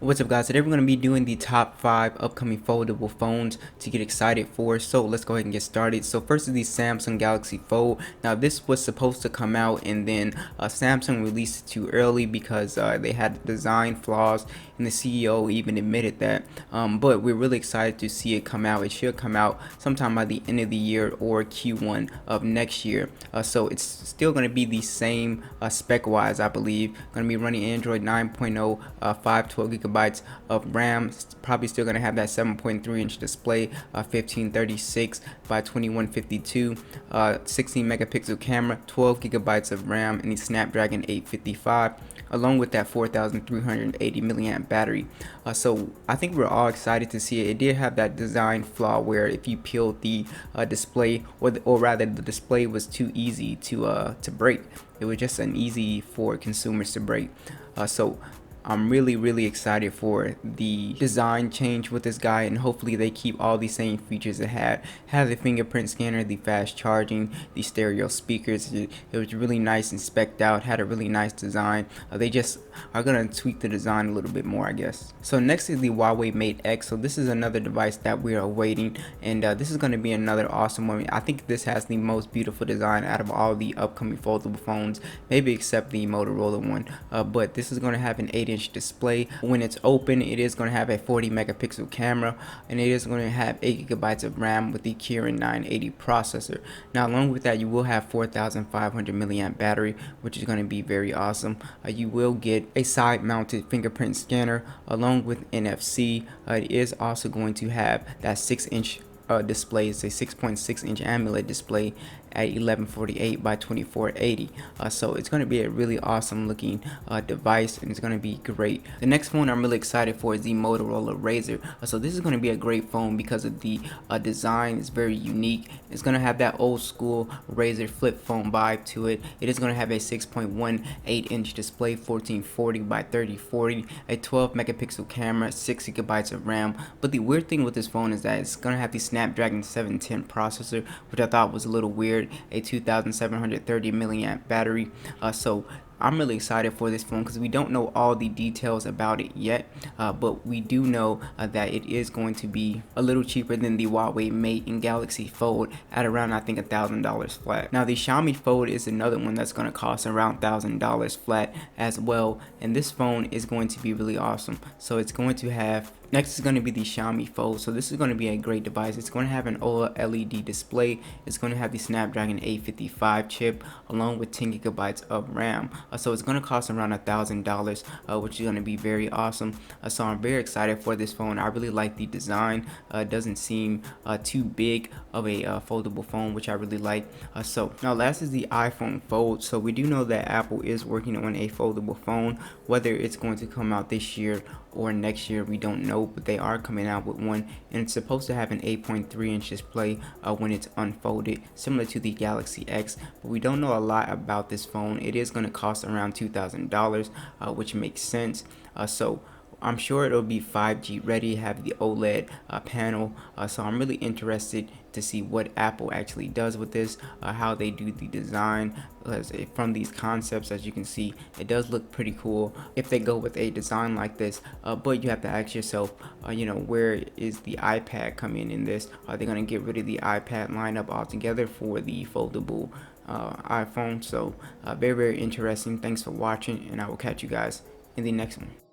What's up guys, today we're going to be doing the top 5 upcoming foldable phones to get excited for, so let's go ahead and get started. So first is the Samsung Galaxy Fold. Now this was supposed to come out and then Samsung released it too early because they had design flaws, and the CEO even admitted that, but we're really excited to see it come out. It should come out sometime by the end of the year or Q1 of next year, so it's still going to be the same spec wise, I believe. Going to be running Android 9.0, 512 gigabytes of RAM, probably still going to have that 7.3-inch display, 1536 by 2152, 16 megapixel camera, 12 gigabytes of RAM, and the Snapdragon 855, along with that 4,380 milliamp battery. So I think we're all excited to see it. It did have that design flaw where if you peeled the display, or rather the display was too easy to break. It was just an easy for consumers to break. So I'm really excited for the design change with this guy, and hopefully they keep all the same features it had. Had the fingerprint scanner, the fast charging, the stereo speakers. It was really nice and specced out, had a really nice design. They just are gonna tweak the design a little bit more, I guess. So next is the Huawei Mate X. So this is another device that we are awaiting, and this is going to be another awesome one. I think this has the most beautiful design out of all the upcoming foldable phones, maybe except the Motorola one, but this is going to have an 8-inch display. When it's open, it is going to have a 40 megapixel camera, and it is going to have 8 gigabytes of RAM with the Kirin 980 processor. Now along with that, you will have 4,500 milliamp battery, which is going to be very awesome. You will get a side mounted fingerprint scanner along with NFC. It is also going to have that 6-inch display. It's a 6.6-inch AMOLED display at 1148 by 2480. So it's going to be a really awesome looking device, and it's going to be great. The next phone I'm really excited for is the Motorola Razr. So this is going to be a great phone because of the design. It's very unique. It's going to have that old school Razr flip phone vibe to it. It is going to have a 6.18-inch display, 1440 by 3040, a 12 megapixel camera, 6 gigabytes of RAM. But the weird thing with this phone is that it's going to have the Snapdragon 710 processor, which I thought was a little weird. A 2,730 milliamp battery. So I'm really excited for this phone because we don't know all the details about it yet, but we do know that it is going to be a little cheaper than the Huawei Mate and Galaxy Fold at around, I think, $1,000 flat. Now the Xiaomi Fold is another one that's going to cost around $1,000 flat as well, and this phone is going to be really awesome. So it's going to have, next is going to be the Xiaomi Fold. So this is going to be a great device. It's going to have an OLED LED display. It's going to have the Snapdragon 855 chip along with 10 gigabytes of RAM. So it's going to cost around $1,000, which is going to be very awesome. So I'm very excited for this phone. I really like the design. It doesn't seem too big of a foldable phone, which I really like. So now last is the iPhone Fold. So we do know that Apple is working on a foldable phone. Whether it's going to come out this year or next year, we don't know, but they are coming out with one, and it's supposed to have an 8.3-inch display when it's unfolded, similar to the Galaxy X. But we don't know a lot about this phone. It is going to cost around $2,000, which makes sense. So I'm sure it'll be 5G ready, have the OLED panel, so I'm really interested to see what Apple actually does with this, how they do the design. From these concepts, as you can see, it does look pretty cool if they go with a design like this, but you have to ask yourself, where is the iPad coming in this? Are they going to get rid of the iPad lineup altogether for the foldable iPhone? So very interesting. Thanks for watching, and I will catch you guys in the next one.